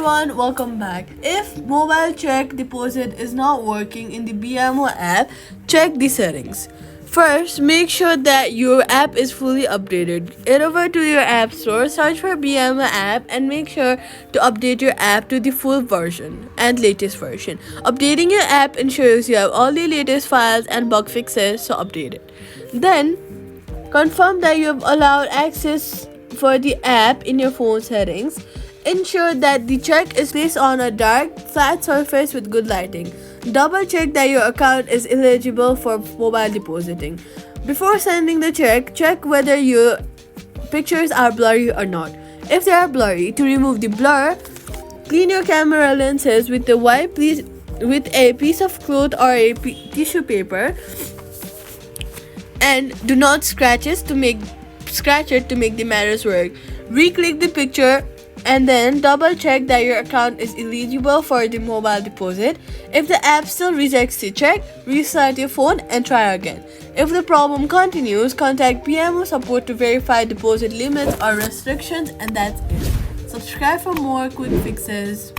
everyone, welcome back. If mobile check deposit is not working in the BMO app, check the settings. First, make sure that your app is fully updated. Head over to your app store, search for BMO app and make sure to update your app to the full version and latest version. Updating your app ensures you have all the latest files and bug fixes, so update it. Then, confirm that you have allowed access for the app in your phone settings. Ensure that the check is placed on a dark, flat surface with good lighting. Double check that your account is eligible for mobile depositing. Before sending the check whether your pictures are blurry or not. If they are blurry, to remove the blur, clean your camera lenses with with a piece of cloth or a tissue paper, and do not scratch it to make the matters work. Re-click the picture and then double check that your account is eligible for the mobile deposit. If the app still rejects the check, restart your phone and try again. If the problem continues, contact BMO support to verify deposit limits or restrictions, and that's it. Subscribe for more quick fixes.